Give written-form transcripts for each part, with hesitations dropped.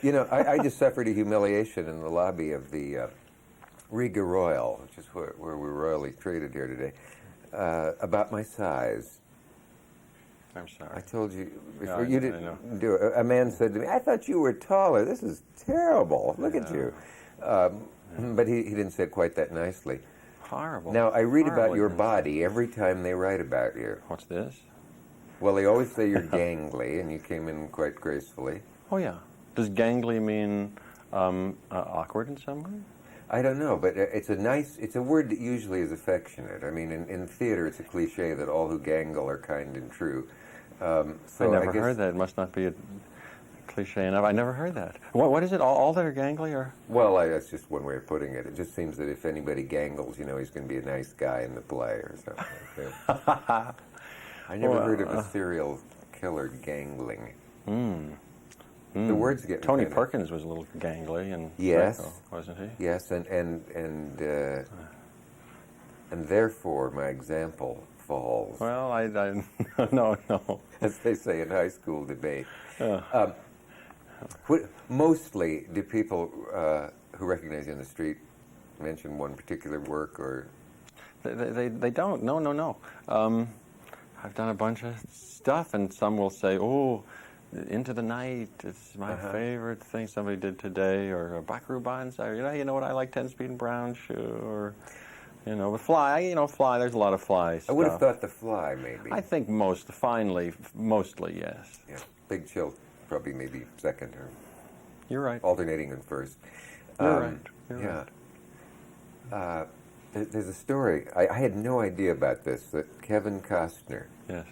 You know, I just suffered a humiliation in the lobby of the Riga Royal, which is where we're royally treated here today, about my size. I'm sorry. I told you before. No, You didn't do it. A man said to me, "I thought you were taller. This is terrible. Look at you." But he didn't say it quite that nicely. Horrible. Now, I read about Horrible. your body every time they write about you. What's this? Well, they always say you're gangly, and you came in quite gracefully. Oh, yeah. Does gangly mean awkward in some way? I don't know, but it's a word that usually is affectionate. I mean, in theater, it's a cliche that all who gangle are kind and true. So I never heard that. It must not be a cliche enough. I never heard that. What is it? All that are gangly? Or? Well, that's just one way of putting it. It just seems that if anybody gangles, you know, he's going to be a nice guy in the play or something like that. I never heard of a serial killer gangling. The words get Tony Perkins was a little gangly and psycho, wasn't he? Yes, and therefore my example falls. Well, I no. As they say in high school debate. Mostly, do people who recognize you on the street mention one particular work, or? They don't. No. I've done a bunch of stuff, and some will say, "Oh, Into the Night, it's my favorite thing somebody did today," or Buckaroo Banzai, you know what, I like 10 Speed and Brown Shoe, or, but Fly, Fly, there's a lot of Fly stuff. I would have thought The Fly, maybe. I think mostly, yes. Yeah, Big Chill, probably maybe second, or You're right. alternating in first. You're right. There's a story, I had no idea about this, that Kevin Costner Yes.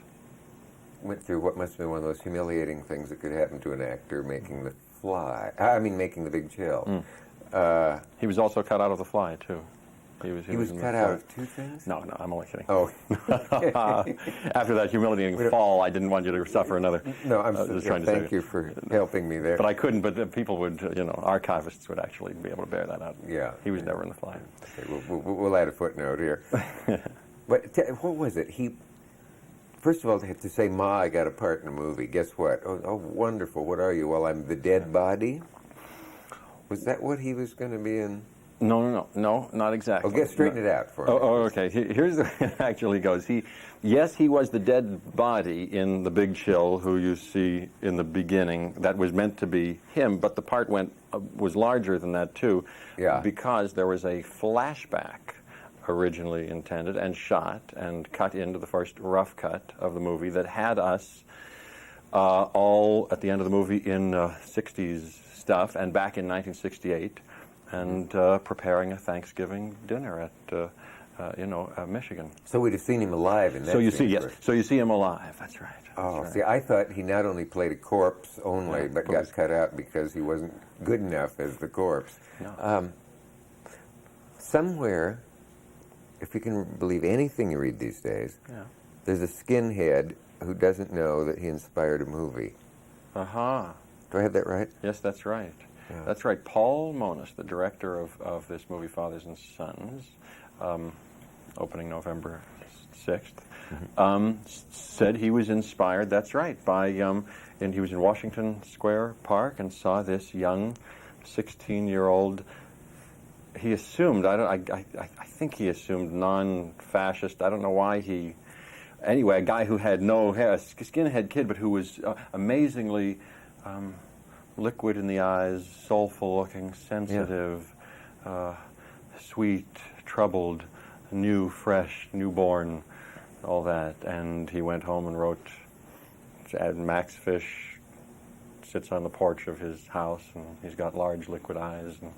went through what must have been one of those humiliating things that could happen to an actor, making The Big Chill. He was also cut out of The Fly, too. He was cut out of two things? No, I'm only kidding. Oh. After that humiliating fall, I didn't want you to suffer another. No, I'm just trying to thank you for helping me there. But I couldn't, but people would, archivists would actually be able to bear that out. Yeah. He was never in The Fly. Okay, we'll add a footnote here. But what was it? First of all, to say, "Ma, I got a part in a movie." Guess what? Oh, wonderful. What are you? Well, I'm the dead body. Was that what he was going to be in? No, not exactly. Okay, straighten it out for me. Okay. Here's the way it actually goes. He was the dead body in The Big Chill, who you see in the beginning. That was meant to be him, but the part was larger than that too. Yeah. Because there was a flashback originally intended and shot and cut into the first rough cut of the movie that had us all at the end of the movie in 60s stuff and back in 1968 and preparing a Thanksgiving dinner at Michigan. So we'd have seen him alive in that. So you see him alive. That's right. Oh, right. see, I thought he not only played a corpse only, but got cut out because he wasn't good enough as the corpse. No. Somewhere, if you can believe anything you read these days, there's a skinhead who doesn't know that he inspired a movie. Do I have that right? Yes, that's right. Yeah. That's right. Paul Monis, the director of this movie, Fathers and Sons, opening November 6th, said he was inspired, that's right, by, and he was in Washington Square Park and saw this young 16-year-old, he assumed, I think he assumed non-fascist, I don't know why anyway, a guy who had no hair, a skinhead kid, but who was amazingly liquid in the eyes, soulful-looking, sensitive, sweet, troubled, new, fresh, newborn, all that. And he went home and wrote, Max Fish sits on the porch of his house, and he's got large liquid eyes. And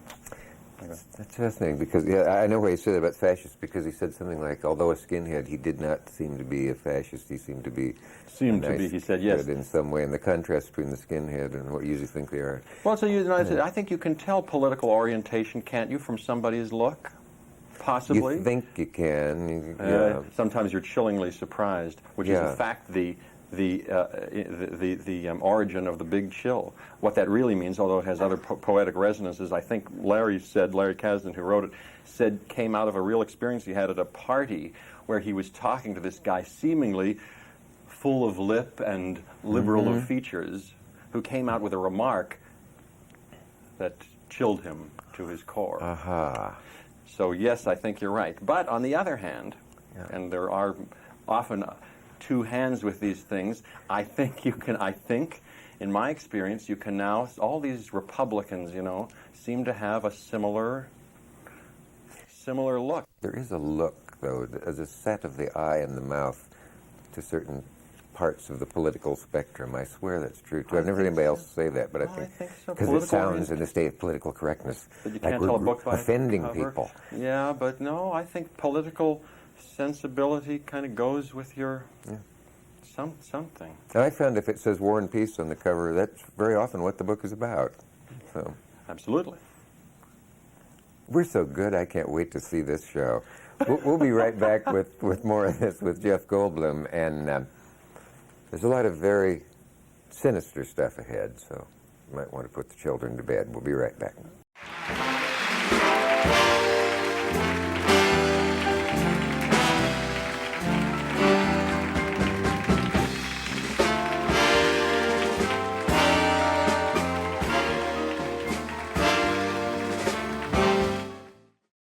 that's fascinating, because I know why he said about fascists, because he said something like, although a skinhead, he did not seem to be a fascist. He seemed to be he said, yes, in some way, and the contrast between the skinhead and what you usually think they are. Well, so I think you can tell political orientation, can't you, from somebody's look? Possibly. You think you can. Sometimes you're chillingly surprised, which is in fact the origin of the Big Chill. What that really means, although it has other poetic resonances, I think Larry Kasdan, who wrote it, said came out of a real experience he had at a party where he was talking to this guy seemingly full of lip and liberal of features, who came out with a remark that chilled him to his core. Aha. So yes, I think you're right. But on the other hand, and there are often two hands with these things, I think, in my experience, you can now, all these Republicans, seem to have a similar look. There is a look, though, as a set of the eye and the mouth to certain parts of the political spectrum. I swear that's true, too. I've never heard anybody else say that, but I think so. Because it sounds, in the state of political correctness, But you like can't tell a we're book by offending cover. people. Yeah, but no, I think political sensibility kind of goes with your something. And I found if it says War and Peace on the cover, that's very often what the book is about. So Absolutely. we're so good, I can't wait to see this show. We'll be right back with more of this with Jeff Goldblum, and there's a lot of very sinister stuff ahead, so you might want to put the children to bed. We'll be right back.